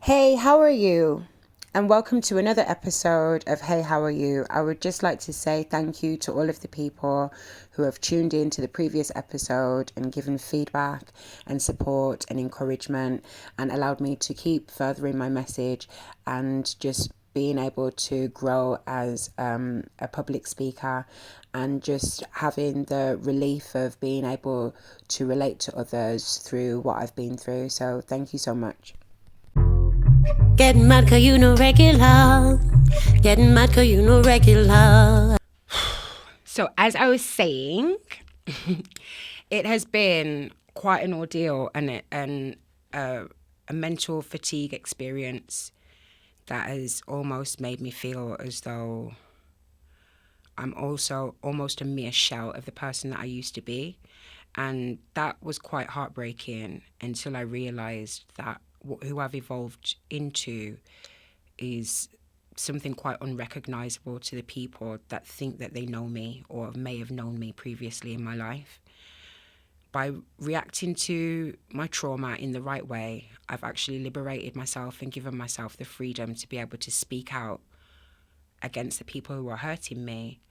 Hey, how are you? And welcome to another episode of Hey, How Are You? I would just like to say thank you to all of the people who have tuned in to the previous episode and given feedback and support and encouragement and allowed me to keep furthering my message and just being able to grow as a public speaker and just having the relief of being able to relate to others through what I've been through. So thank you so much. Getting mad cause you no regular. Getting mad cause you no regular. So, as I was saying, it has been quite an ordeal and a mental fatigue experience that has almost made me feel as though I'm also almost a mere shell of the person that I used to be. And that was quite heartbreaking until I realised that who I've evolved into is something quite unrecognisable to the people that think that they know me or may have known me previously in my life. By reacting to my trauma in the right way, I've actually liberated myself and given myself the freedom to be able to speak out against the people who are hurting me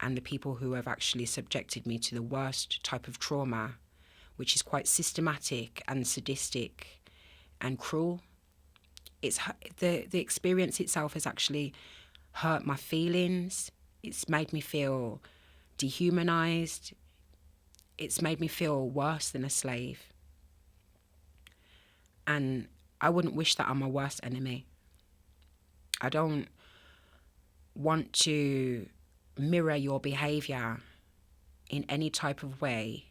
and the people who have actually subjected me to the worst type of trauma, which is quite systematic and sadistic and cruel. It's the experience itself has actually hurt my feelings. It's made me feel dehumanized. It's made me feel worse than a slave. And I wouldn't wish that on my worst enemy. I don't want to mirror your behavior in any type of way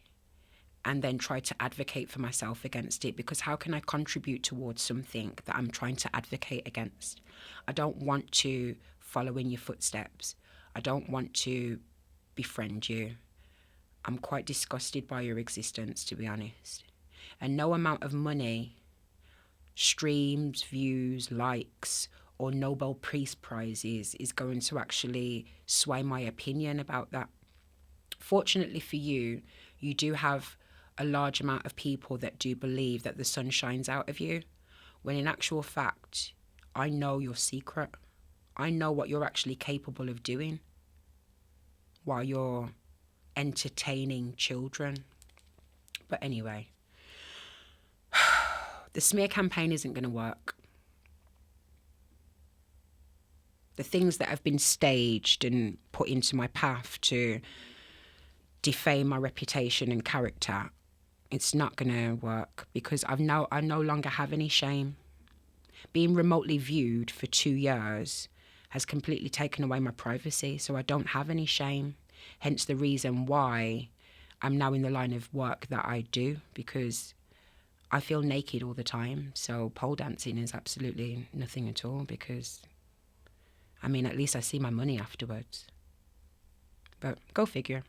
and then try to advocate for myself against it, because how can I contribute towards something that I'm trying to advocate against? I don't want to follow in your footsteps. I don't want to befriend you. I'm quite disgusted by your existence, to be honest. And no amount of money, streams, views, likes, or Nobel Peace Prizes is going to actually sway my opinion about that. Fortunately for you, you do have a large amount of people that do believe that the sun shines out of you, when in actual fact, I know your secret. I know what you're actually capable of doing while you're entertaining children. But anyway, the smear campaign isn't going to work. The things that have been staged and put into my path to defame my reputation and character, it's not going to work, because I no longer have any shame. Being remotely viewed for 2 years has completely taken away my privacy, so I don't have any shame. Hence the reason why I'm now in the line of work that I do, because I feel naked all the time. So pole dancing is absolutely nothing at all, because, I mean, at least I see my money afterwards. But go figure.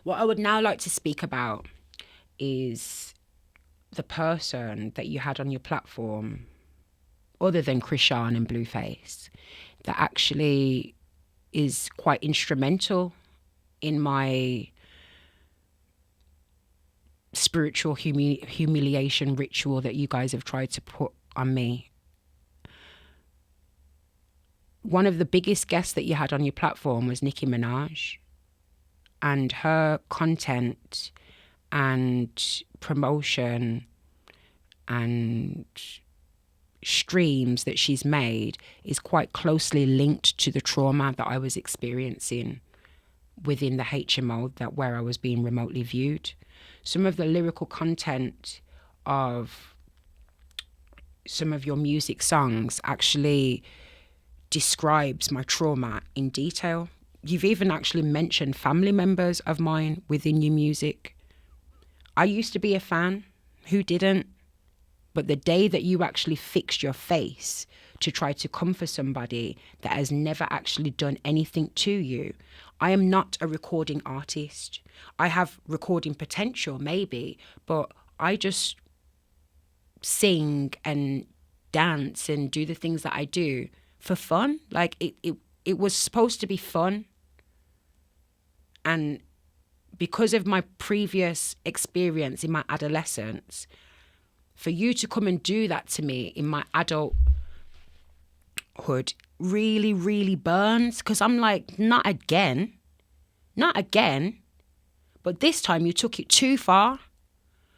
What I would now like to speak about is the person that you had on your platform, other than Krishan and Blueface, that actually is quite instrumental in my spiritual humiliation ritual that you guys have tried to put on me. One of the biggest guests that you had on your platform was Nicki Minaj, and her content and promotion and streams that she's made is quite closely linked to the trauma that I was experiencing within the HMO, that where I was being remotely viewed. Some of the lyrical content of some of your music songs actually describes my trauma in detail. You've even actually mentioned family members of mine within your music. I used to be a fan. Who didn't? But the day that you actually fixed your face to try to come for somebody that has never actually done anything to you, I am not a recording artist. I have recording potential, maybe, but I just sing and dance and do the things that I do for fun. Like it was supposed to be fun. And because of my previous experience in my adolescence, For you to come and do that to me in my adulthood really, really burns, because I'm like, not again. Not again. But this time you took it too far.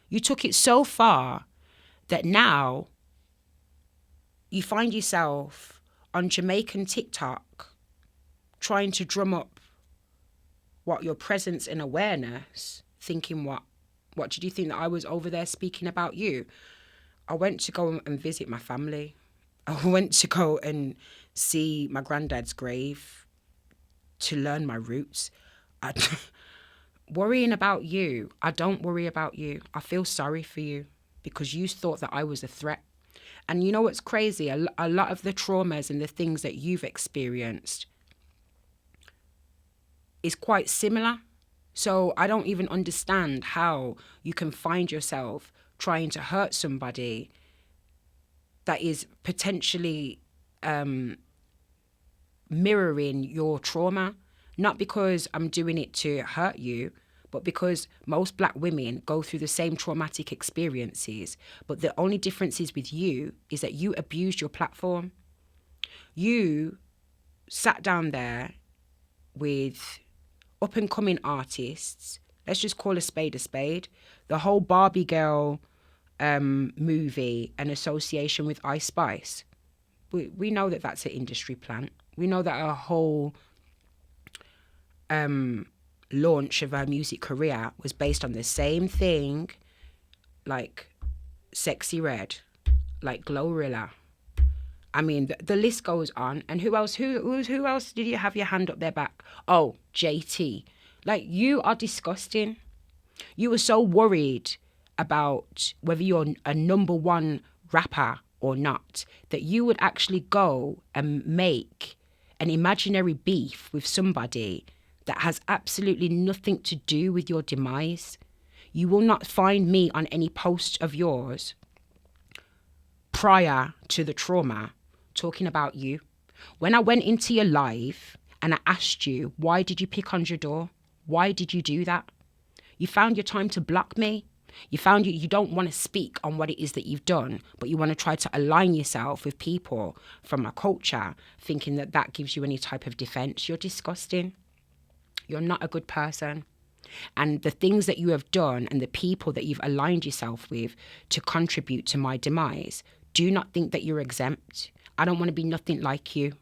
You took it so far that now you find yourself on Jamaican TikTok trying to drum up your presence and awareness, thinking what did you think, that I was over there speaking about you? I went to go and visit my family. I went to go and see my granddad's grave to learn my roots. Worrying about you, I don't worry about you. I feel sorry for you because you thought that I was a threat. And you know what's crazy? A lot of the traumas and the things that you've experienced is quite similar. So I don't even understand how you can find yourself trying to hurt somebody that is potentially mirroring your trauma. Not because I'm doing it to hurt you, but because most Black women go through the same traumatic experiences. But the only difference is with you is that you abused your platform. You sat down there with up-and-coming artists. Let's just call a spade a spade. The whole Barbie girl movie and association with Ice Spice. We know that that's an industry plant. We know that a whole launch of her music career was based on the same thing, like Sexy Red, like Glorilla. I mean, the list goes on. And who else? Who else did you have your hand up their back? Oh, JT. Like, you are disgusting. You were so worried about whether you're a number one rapper or not that you would actually go and make an imaginary beef with somebody that has absolutely nothing to do with your demise. You will not find me on any post of yours prior to the trauma talking about you. When I went into your live and I asked you, why did you pick on J'adore? Why did you do that? You found your time to block me. You found you don't want to speak on what it is that you've done, but you want to try to align yourself with people from a culture, thinking that that gives you any type of defense. You're disgusting. You're not a good person. And the things that you have done and the people that you've aligned yourself with to contribute to my demise, do not think that you're exempt. I don't want to be nothing like you.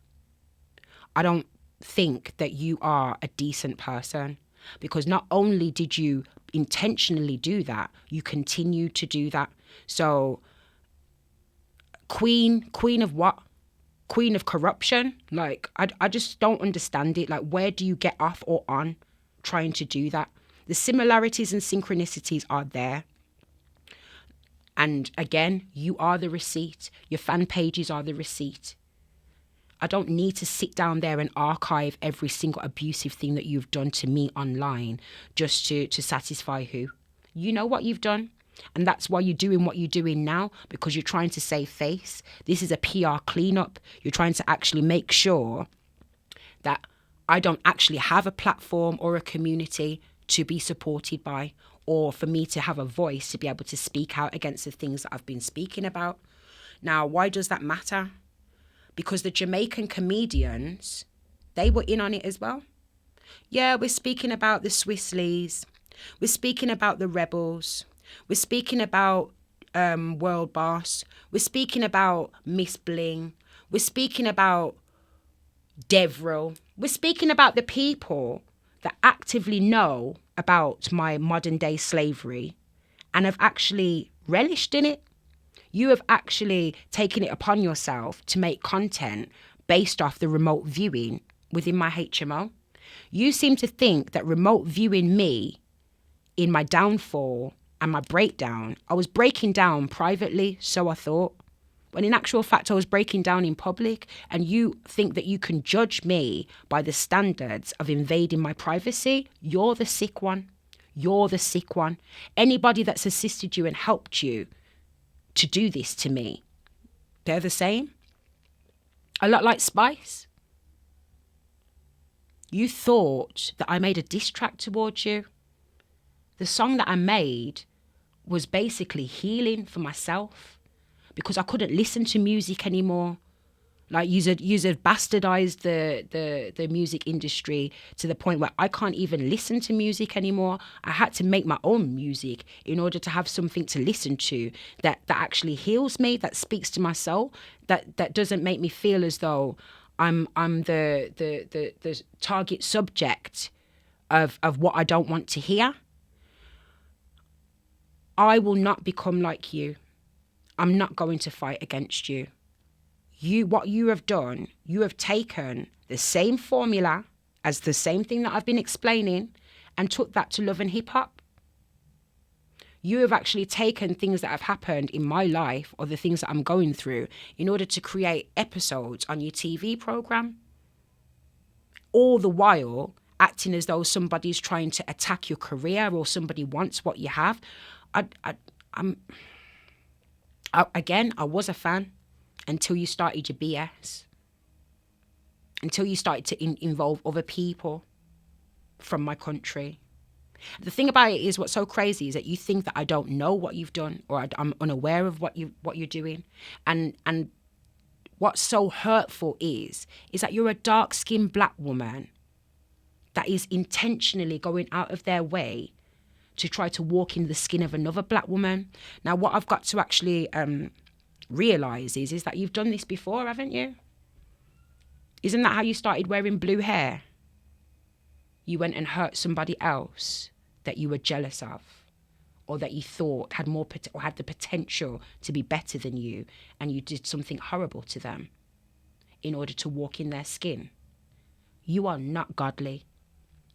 I don't think that you are a decent person, because not only did you intentionally do that, you continue to do that. So queen of what? Queen of corruption? Like, I just don't understand it. Like, where do you get off or on trying to do that? The similarities and synchronicities are there. And again, you are the receipt. Your fan pages are the receipt. I don't need to sit down there and archive every single abusive thing that you've done to me online just to satisfy who? You know what you've done. And that's why you're doing what you're doing now, because you're trying to save face. This is a PR cleanup. You're trying to actually make sure that I don't actually have a platform or a community to be supported by, or for me to have a voice to be able to speak out against the things that I've been speaking about. Now, why does that matter? Because the Jamaican comedians, they were in on it as well. Yeah, we're speaking about the Swissleys. We're speaking about the Rebels. We're speaking about World Boss. We're speaking about Miss Bling. We're speaking about Devril. We're speaking about the people that actively know about my modern day slavery and have actually relished in it. You have actually taken it upon yourself to make content based off the remote viewing within my HMO. You seem to think that remote viewing me in my downfall and my breakdown, I was breaking down privately, so I thought. When in actual fact, I was breaking down in public, and you think that you can judge me by the standards of invading my privacy. You're the sick one. You're the sick one. Anybody that's assisted you and helped you to do this to me, they're the same. A lot like Spice. You thought that I made a diss track towards you. The song that I made was basically healing for myself, because I couldn't listen to music anymore. Like, you had bastardized the music industry to the point where I can't even listen to music anymore. I had to make my own music in order to have something to listen to that actually heals me, that speaks to my soul, that doesn't make me feel as though I'm the target subject of what I don't want to hear. I will not become like you. I'm not going to fight against you. What you have done, you have taken the same formula as the same thing that I've been explaining and took that to love and hip hop. You have actually taken things that have happened in my life or the things that I'm going through in order to create episodes on your TV program. All the while acting as though somebody's trying to attack your career or somebody wants what you have. I was a fan until you started your BS. Until you started to involve other people from my country. The thing about it is, what's so crazy is that you think that I don't know what you've done, or I'm unaware of what you're doing. And what's so hurtful is that you're a dark-skinned black woman that is intentionally going out of their way to try to walk in the skin of another black woman. Now, what I've got to actually realise is that you've done this before, haven't you? Isn't that how you started wearing blue hair? You went and hurt somebody else that you were jealous of, or that you thought had more or had the potential to be better than you, and you did something horrible to them in order to walk in their skin. You are not godly.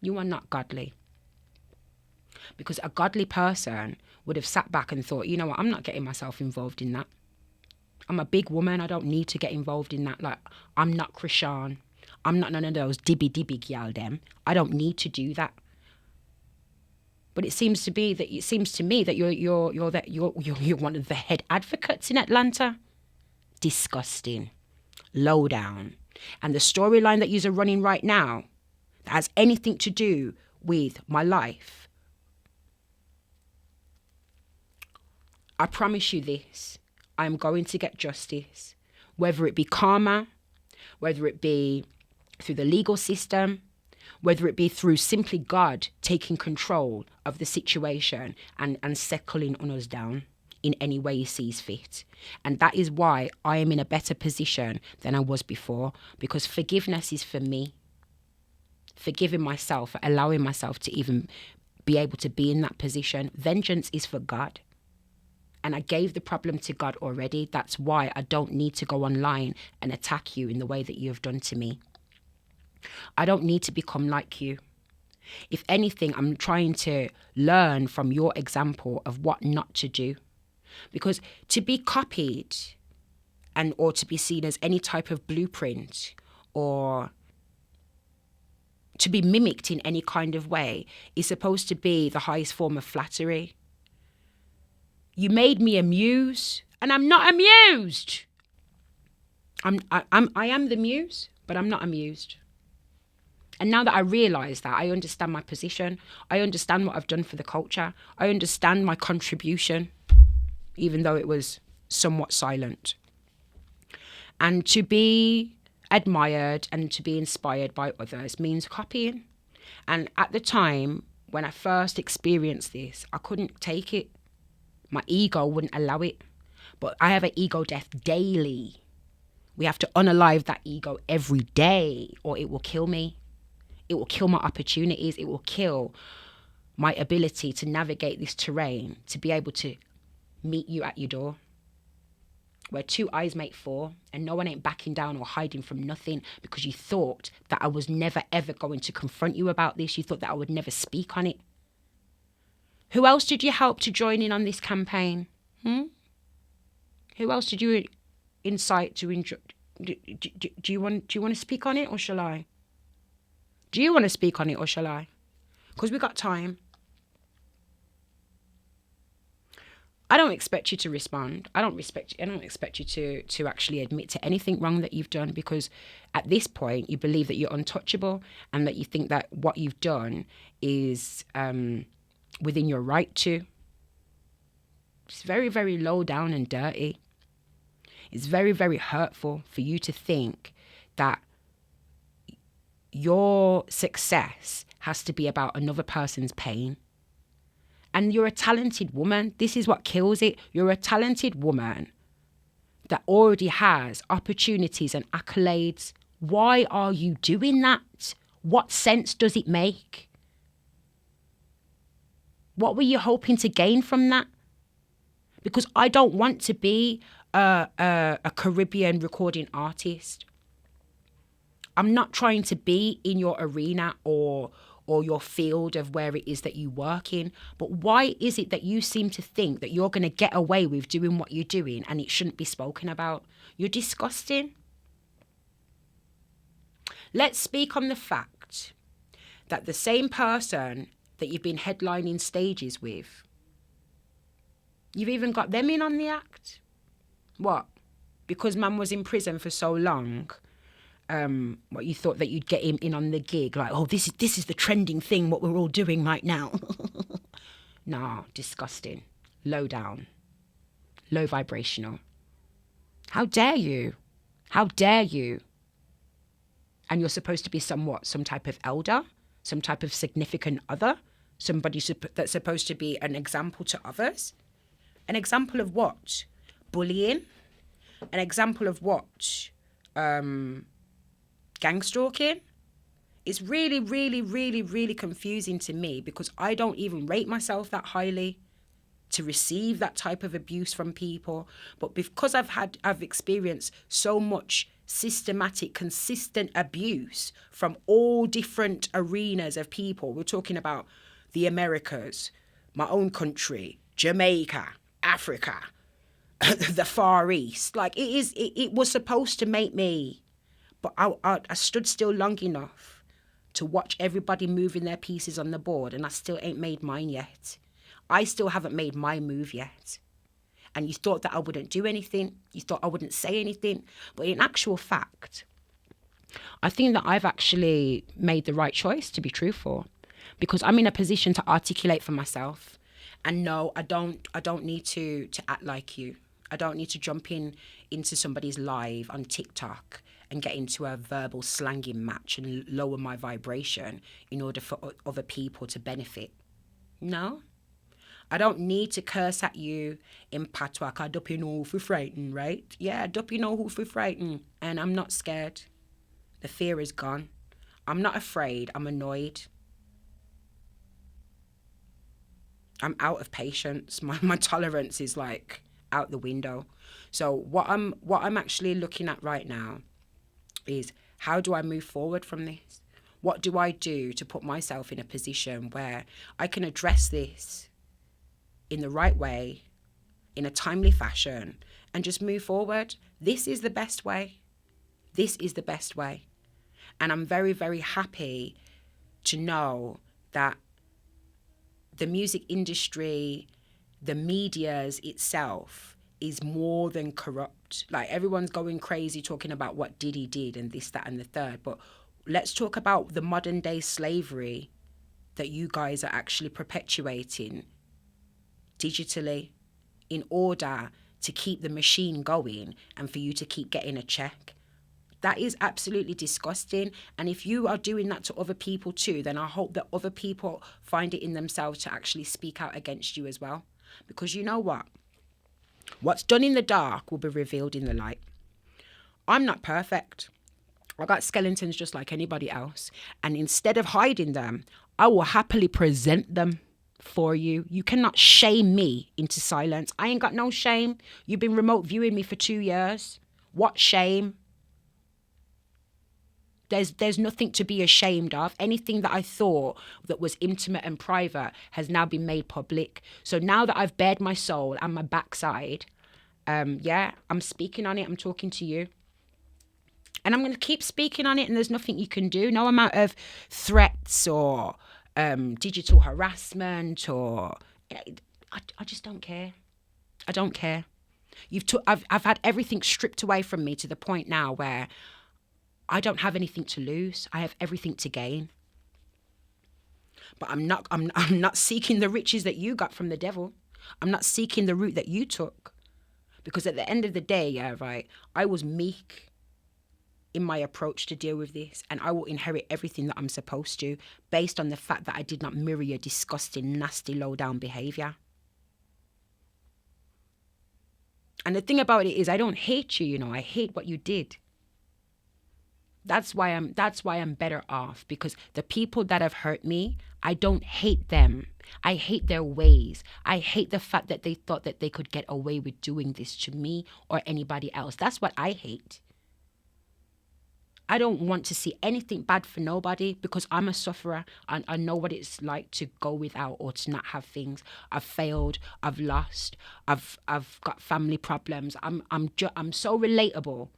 You are not godly. Because a godly person would have sat back and thought, you know what, I'm not getting myself involved in that. I'm a big woman. I don't need to get involved in that. Like, I'm not Krishan. I'm not none of those dibby gyal them. I don't need to do that. But it seems to me that you're one of the head advocates in Atlanta. Disgusting. Low down. And the storyline that you're running right now that has anything to do with my life, I promise you this. I'm going to get justice, whether it be karma, whether it be through the legal system, whether it be through simply God taking control of the situation and settling on us down in any way he sees fit. And that is why I am in a better position than I was before, because forgiveness is for me. Forgiving myself, allowing myself to even be able to be in that position. Vengeance is for God. And I gave the problem to God already. That's why I don't need to go online and attack you in the way that you have done to me. I don't need to become like you. If anything, I'm trying to learn from your example of what not to do. Because to be copied or to be seen as any type of blueprint or to be mimicked in any kind of way is supposed to be the highest form of flattery. You made me a muse, and I'm not amused. I am the muse, but I'm not amused. And now that I realise that, I understand my position. I understand what I've done for the culture. I understand my contribution, even though it was somewhat silent. And to be admired and to be inspired by others means copying. And at the time, when I first experienced this, I couldn't take it. My ego wouldn't allow it. But I have an ego death daily. We have to unalive that ego every day, or it will kill me. It will kill my opportunities. It will kill my ability to navigate this terrain, to be able to meet you at your door. Where two eyes make four, and no one ain't backing down or hiding from nothing because you thought that I was never ever going to confront you about this. You thought that I would never speak on it. Who else did you help to join in on this campaign? Who else did you incite to enjoy? Do you want to speak on it, or shall I? Do you want to speak on it, or shall I? Because we got time. I don't expect you to respond. I don't expect you to actually admit to anything wrong that you've done, because at this point you believe that you're untouchable and that you think that what you've done is within your right to. It's very, very low down and dirty. It's very, very hurtful for you to think that your success has to be about another person's pain. And you're a talented woman. This is what kills it. You're a talented woman that already has opportunities and accolades. Why are you doing that? What sense does it make? What were you hoping to gain from that? Because I don't want to be a Caribbean recording artist. I'm not trying to be in your arena or your field of where it is that you work in. But why is it that you seem to think that you're going to get away with doing what you're doing and it shouldn't be spoken about? You're disgusting. Let's speak on the fact that the same person that you've been headlining stages with, you've even got them in on the act. What? Because man was in prison for so long, what, you thought that you'd get him in on the gig, like, oh, this is the trending thing, what we're all doing right now. Nah, disgusting. Low down. Low vibrational. How dare you? How dare you? And you're supposed to be some type of elder, some type of significant other, somebody that's supposed to be an example to others. An example of what? Bullying? An example of what? Gang stalking? It's really, really, really, really confusing to me because I don't even rate myself that highly to receive that type of abuse from people. But because I've experienced so much systematic, consistent abuse from all different arenas of people. We're talking about the Americas, my own country, Jamaica, Africa, the Far East. Like it was supposed to make me, but I stood still long enough to watch everybody moving their pieces on the board, and I still ain't made mine yet. I still haven't made my move yet. And you thought that I wouldn't do anything. You thought I wouldn't say anything. But in actual fact, I think that I've actually made the right choice, to be truthful, because I'm in a position to articulate for myself. And no, I don't need to act like you. I don't need to jump into somebody's live on TikTok and get into a verbal slanging match and lower my vibration in order for other people to benefit. No. I don't need to curse at you in patois. I don't know who for frightened, right? Yeah, I don't know who for frightened. And I'm not scared. The fear is gone. I'm not afraid. I'm annoyed. I'm out of patience. My tolerance is like out the window. So what I'm actually looking at right now is, how do I move forward from this? What do I do to put myself in a position where I can address this in the right way, in a timely fashion, and just move forward? This is the best way. This is the best way. And I'm very, very happy to know that the music industry, the medias itself is more than corrupt. Like, everyone's going crazy talking about what Diddy did and this, that, and the third. But let's talk about the modern day slavery that you guys are actually perpetuating digitally in order to keep the machine going and for you to keep getting a check. That is absolutely disgusting. And if you are doing that to other people too, then I hope that other people find it in themselves to actually speak out against you as well. Because you know what? What's done in the dark will be revealed in the light. I'm not perfect. I got skeletons just like anybody else. And instead of hiding them, I will happily present them for you. You cannot shame me into silence. I ain't got no shame. You've been remote viewing me for 2 years. What shame? There's nothing to be ashamed of. Anything that I thought that was intimate and private has now been made public. So now that I've bared my soul and my backside, I'm speaking on it. I'm talking to you. And I'm going to keep speaking on it, and there's nothing you can do. No amount of threats or digital harassment or... I just don't care. I don't care. I've had everything stripped away from me to the point now where I don't have anything to lose. I have everything to gain. But I'm not seeking the riches that you got from the devil. I'm not seeking the route that you took. Because at the end of the day, yeah, right, I was meek in my approach to deal with this, and I will inherit everything that I'm supposed to based on the fact that I did not mirror your disgusting, nasty, low-down behaviour. And the thing about it is, I don't hate you, you know, I hate what you did. That's why I'm better off, because the people that have hurt me, I don't hate them. I hate their ways. I hate the fact that they thought that they could get away with doing this to me or anybody else. That's what I hate. I don't want to see anything bad for nobody, because I'm a sufferer and I know what it's like to go without or to not have things. I've failed, I've lost, I've got family problems. I'm so relatable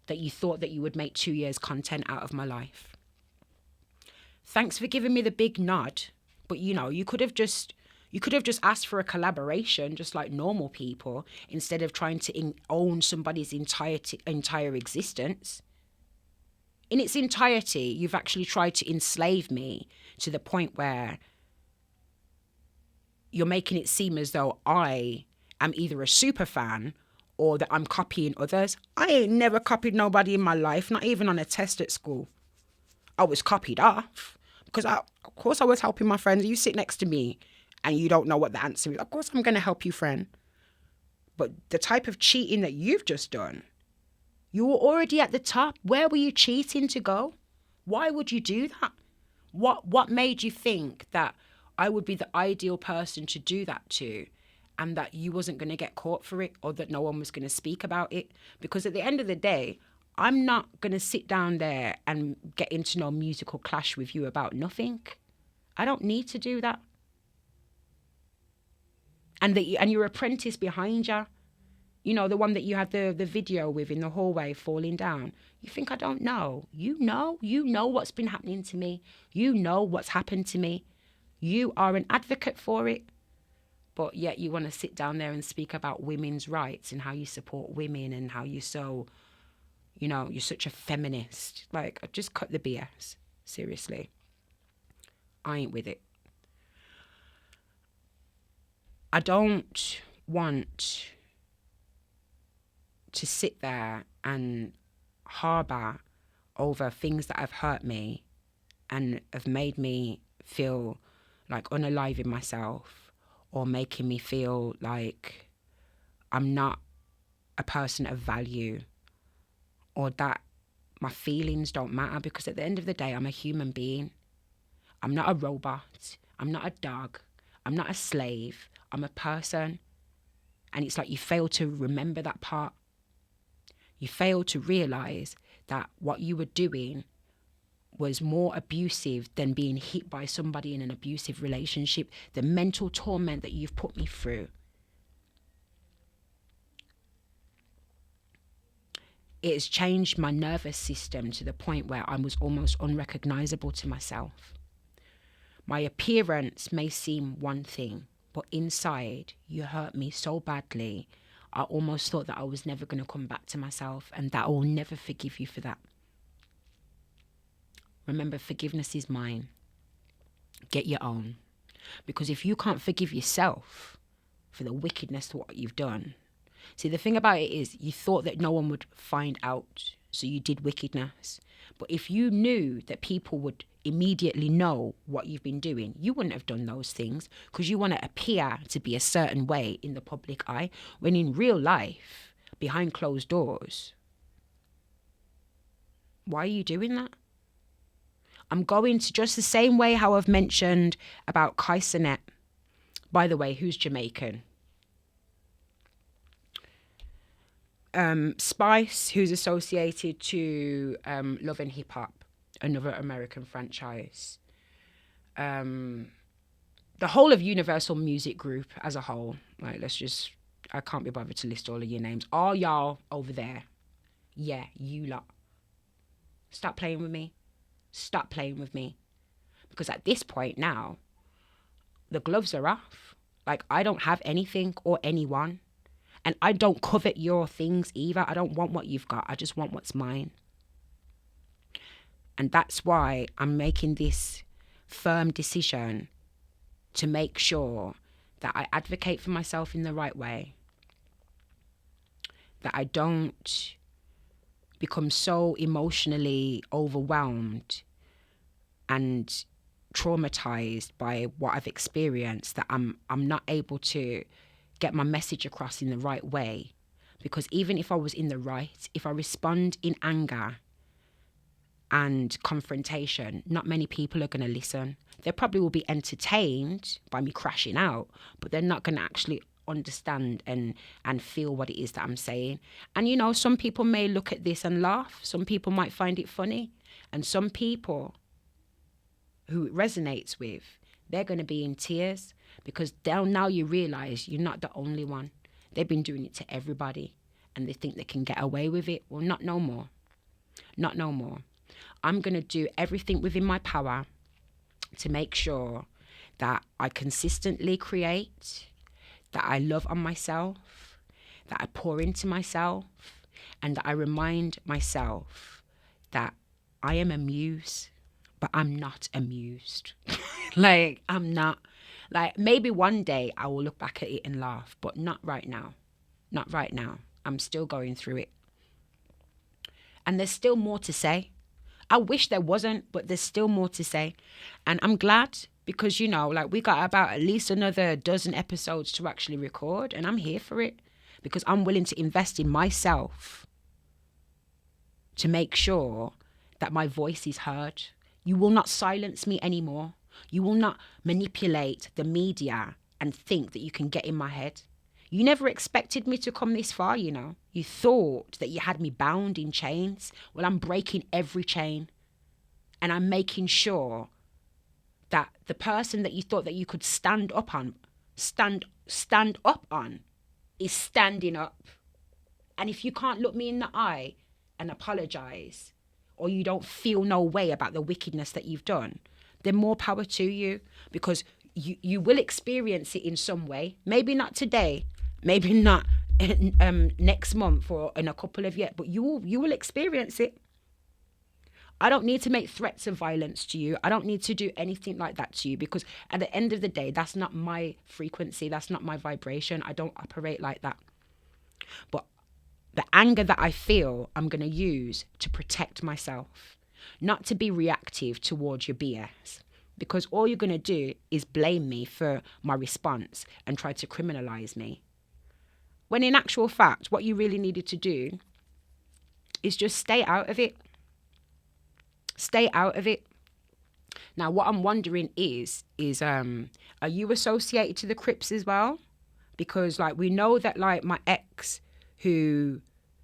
that you thought that you would make 2 years content out of my life. Thanks for giving me the big nod, but you know, you could have just asked for a collaboration, just like normal people, instead of trying to own somebody's entire existence. In its entirety, you've actually tried to enslave me to the point where you're making it seem as though I am either a super fan or that I'm copying others. I ain't never copied nobody in my life, not even on a test at school. I was copied off because of course I was helping my friends. You sit next to me and you don't know what the answer is. Of course I'm going to help you, friend. But the type of cheating that you've just done, you were already at the top. Where were you cheating to go? Why would you do that? What made you think that I would be the ideal person to do that to, and that you wasn't going to get caught for it, or that no one was going to speak about it? Because at the end of the day, I'm not going to sit down there and get into no musical clash with you about nothing. I don't need to do that. And your apprentice behind you, you know, the one that you had the video with in the hallway falling down. You think I don't know? You know what's been happening to me. You know what's happened to me. You are an advocate for it. But yet you want to sit down there and speak about women's rights and how you support women and how you're so, you know, you're such a feminist. Like, just cut the BS. Seriously. I ain't with it. I don't want to sit there and harbour over things that have hurt me and have made me feel like unalive in myself, or making me feel like I'm not a person of value, or that my feelings don't matter, because at the end of the day, I'm a human being. I'm not a robot. I'm not a dog. I'm not a slave. I'm a person. And it's like you fail to remember that part. You fail to realise that what you were doing was more abusive than being hit by somebody in an abusive relationship. The mental torment that you've put me through. It has changed my nervous system to the point where I was almost unrecognisable to myself. My appearance may seem one thing, but inside you hurt me so badly, I almost thought that I was never going to come back to myself, and that I will never forgive you for that. Remember, forgiveness is mine. Get your own. Because if you can't forgive yourself for the wickedness of what you've done. See, the thing about it is, you thought that no one would find out, so you did wickedness. But if you knew that people would immediately know what you've been doing, you wouldn't have done those things, because you want to appear to be a certain way in the public eye, when in real life, behind closed doors, why are you doing that? I'm going to, just the same way how I've mentioned about Kai Cenat, by the way, who's Jamaican. Spice, who's associated to Love and Hip Hop, another American franchise. The whole of Universal Music Group as a whole. Like, I can't be bothered to list all of your names. All y'all over there. Yeah, you lot. Stop playing with me. Stop playing with me. Because at this point now, the gloves are off. Like, I don't have anything or anyone. And I don't covet your things either. I don't want what you've got. I just want what's mine. And that's why I'm making this firm decision to make sure that I advocate for myself in the right way, that I don't become so emotionally overwhelmed and traumatized by what I've experienced that I'm not able to get my message across in the right way. Because even if I was in the right, if I respond in anger and confrontation, not many people are going to listen. They probably will be entertained by me crashing out, but they're not going to actually understand and feel what it is that I'm saying. And you know, some people may look at this and laugh. Some people might find it funny. And some people who it resonates with, they're going to be in tears, because now you realize you're not the only one. They've been doing it to everybody and they think they can get away with it. Well, not no more. Not no more. I'm going to do everything within my power to make sure that I consistently create, that I love on myself, that I pour into myself, and that I remind myself that I am a muse, but I'm not amused. Like, I'm not. Like, maybe one day I will look back at it and laugh, but not right now. Not right now. I'm still going through it. And there's still more to say. I wish there wasn't, but there's still more to say. And I'm glad, because, you know, like, we got about at least another dozen episodes to actually record, and I'm here for it, because I'm willing to invest in myself to make sure that my voice is heard. You will not silence me anymore. You will not manipulate the media and think that you can get in my head. You never expected me to come this far, you know. You thought that you had me bound in chains. Well, I'm breaking every chain. And I'm making sure that the person that you thought that you could stand up on is standing up. And if you can't look me in the eye and apologize, or you don't feel no way about the wickedness that you've done, then more power to you, because you will experience it in some way. Maybe not today, maybe not next month or in a couple of years, but you will experience it. I don't need to make threats of violence to you. I don't need to do anything like that to you, because at the end of the day, that's not my frequency. That's not my vibration. I don't operate like that. But the anger that I feel, I'm going to use to protect myself, not to be reactive towards your BS, because all you're going to do is blame me for my response and try to criminalize me. When in actual fact, what you really needed to do is just stay out of it. Stay out of it. Now, what I'm wondering is are you associated to the Crips as well? Because, like, we know that, like, my ex, who,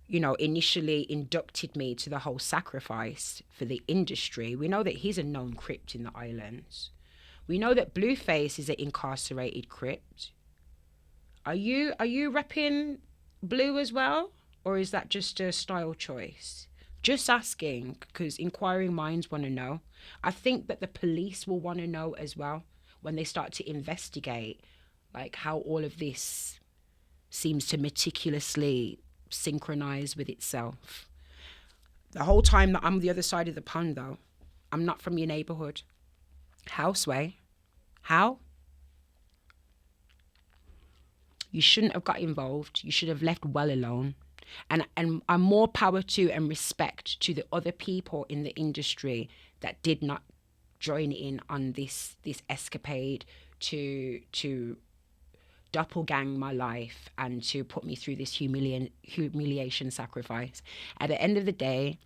you know, initially inducted me to the whole sacrifice for the industry, we know that he's a known Crip in the islands. We know that Blueface is an incarcerated Crip. Are you repping Blue as well? Or is that just a style choice? Just asking, because inquiring minds want to know. I think that the police will want to know as well when they start to investigate, like, how all of this seems to meticulously synchronize with itself. The whole time that I'm the other side of the pond, though, I'm not from your neighborhood. How, Sway? How? You shouldn't have got involved. You should have left well alone. And I'm more power to and respect to the other people in the industry that did not join in on this escapade to doppelgang my life and to put me through this humiliation sacrifice. At the end of the day,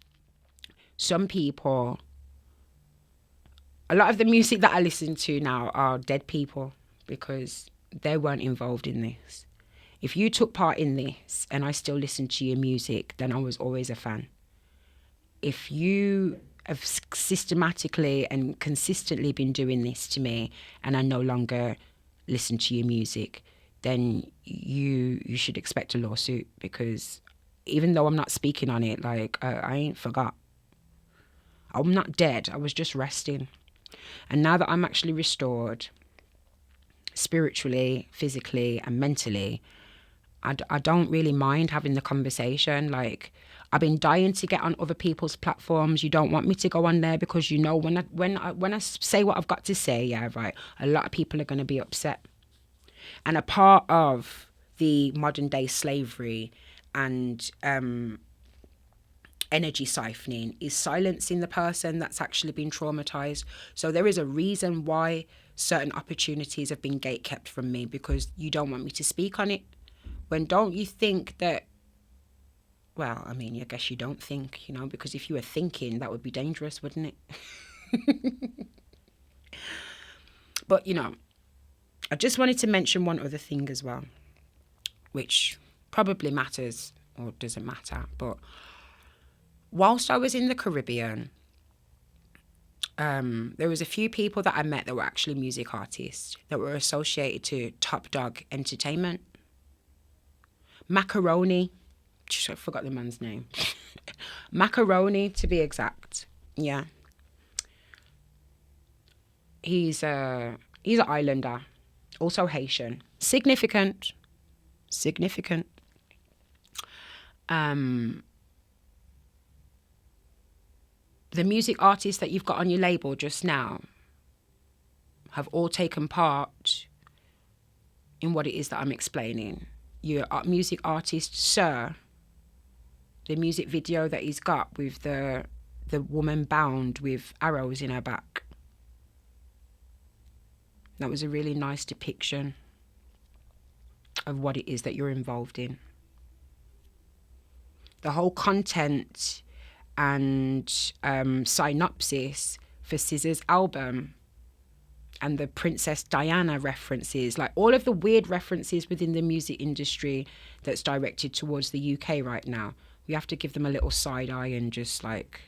some people, a lot of the music that I listen to now are dead people, because they weren't involved in this. If you took part in this and I still listen to your music, then I was always a fan. If you have systematically and consistently been doing this to me and I no longer listen to your music, then you should expect a lawsuit, because even though I'm not speaking on it, like, I ain't forgot. I'm not dead. I was just resting. And now that I'm actually restored spiritually, physically and mentally, I don't really mind having the conversation. Like, I've been dying to get on other people's platforms. You don't want me to go on there because, you know, when I say what I've got to say, yeah, right, a lot of people are going to be upset. And a part of the modern day slavery and energy siphoning is silencing the person that's actually been traumatized. So there is a reason why certain opportunities have been gatekept from me, because you don't want me to speak on it. When don't you think that, well, I mean, I guess you don't think, because if you were thinking, that would be dangerous, wouldn't it? But, I just wanted to mention one other thing as well, which probably matters or doesn't matter. But whilst I was in the Caribbean, there was a few people that I met that were actually music artists that were associated to Top Dog Entertainment. Macaroni, I forgot the man's name. Macaroni, to be exact. Yeah. He's an islander, also Haitian. Significant. The music artists that you've got on your label just now have all taken part in what it is that I'm explaining. Your music artist, Sir, the music video that he's got with the woman bound with arrows in her back. That was a really nice depiction of what it is that you're involved in. The whole content and synopsis for SZA's album and the Princess Diana references, like all of the weird references within the music industry that's directed towards the UK right now, we have to give them a little side eye and just like,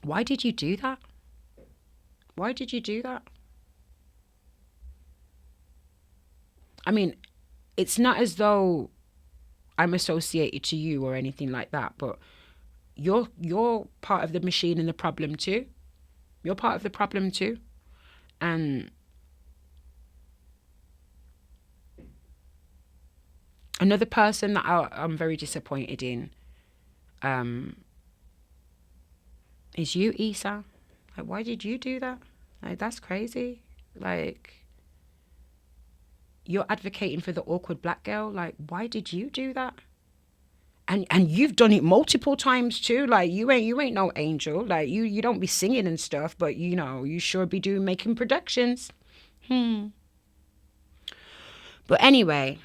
why did you do that? Why did you do that? I mean, it's not as though I'm associated to you or anything like that, but you're part of the machine and the problem too. You're part of the problem too. And another person that I'm very disappointed in is you, Issa. Like, why did you do that? Like, that's crazy. Like, you're advocating for the awkward black girl. Like, why did you do that? And you've done it multiple times too. Like, you ain't no angel. Like, you don't be singing and stuff, but you sure be making productions. But anyway,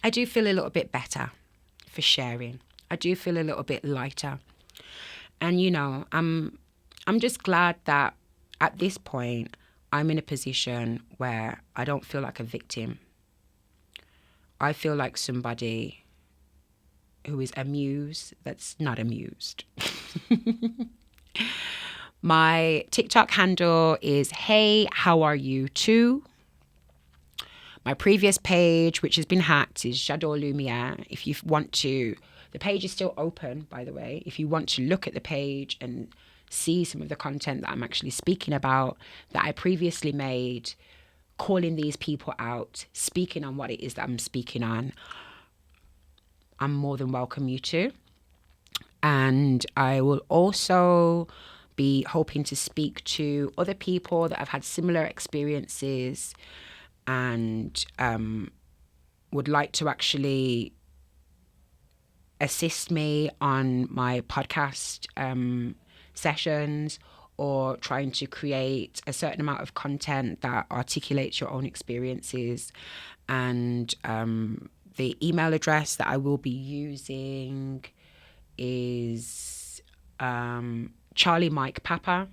I do feel a little bit better for sharing. I do feel a little bit lighter. And I'm just glad that at this point I'm in a position where I don't feel like a victim. I feel like somebody who is amused that's not amused. My TikTok handle is Hey How Are You Too. My previous page, which has been hacked, is J'adore Lumiere. If you want to, the page is still open, by the way. If you want to look at the page and see some of the content that I'm actually speaking about, that I previously made, calling these people out, speaking on what it is that I'm speaking on, I'm more than welcome you to. And I will also be hoping to speak to other people that have had similar experiences and would like to actually assist me on my podcast sessions, or trying to create a certain amount of content that articulates your own experiences. And the email address that I will be using is Charlie Mike Papa.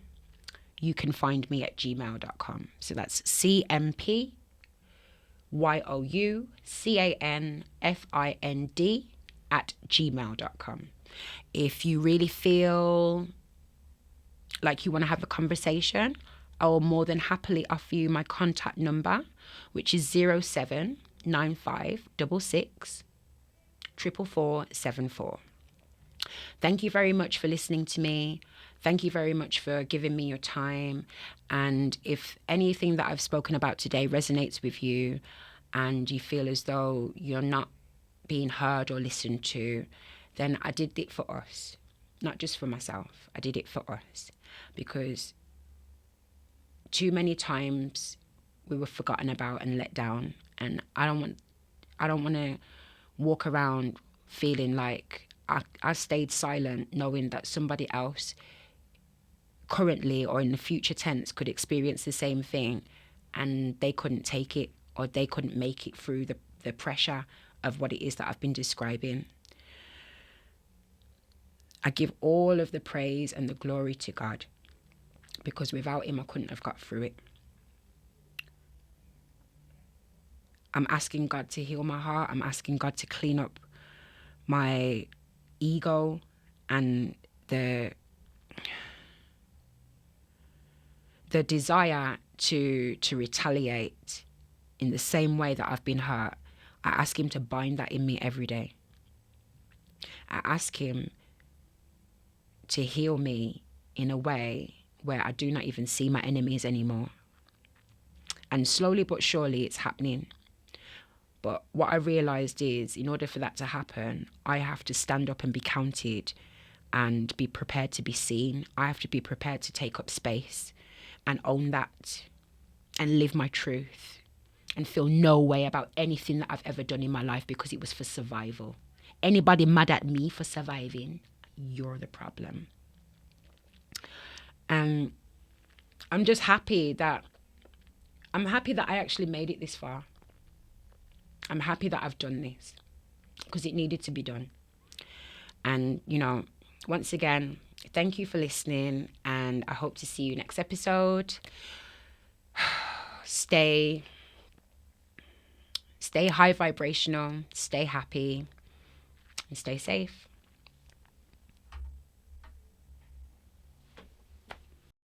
You can find me at gmail.com. So that's CMPYOUCANFIND@gmail.com. If you really feel like you want to have a conversation, I will more than happily offer you my contact number, which is 079566 44474. Thank you very much for listening to me. Thank you very much for giving me your time. And if anything that I've spoken about today resonates with you and you feel as though you're not being heard or listened to, then I did it for us, not just for myself. I did it for us, because too many times we were forgotten about and let down. And I don't want to walk around feeling like I stayed silent, knowing that somebody else currently or in the future tense could experience the same thing and they couldn't take it, or they couldn't make it through the pressure of what it is that I've been describing. I give all of the praise and the glory to God, because without him I couldn't have got through it. I'm asking God to heal my heart. I'm asking God to clean up my ego and the desire to retaliate in the same way that I've been hurt. I ask him to bind that in me every day. I ask him to heal me in a way where I do not even see my enemies anymore. And slowly but surely it's happening. But what I realized is, in order for that to happen, I have to stand up and be counted and be prepared to be seen. I have to be prepared to take up space and own that and live my truth and feel no way about anything that I've ever done in my life, because it was for survival. Anybody mad at me for surviving, you're the problem. And I'm just happy that I actually made it this far. I'm happy that I've done this, because it needed to be done. And, once again, thank you for listening, and I hope to see you next episode. Stay high vibrational, stay happy, and stay safe.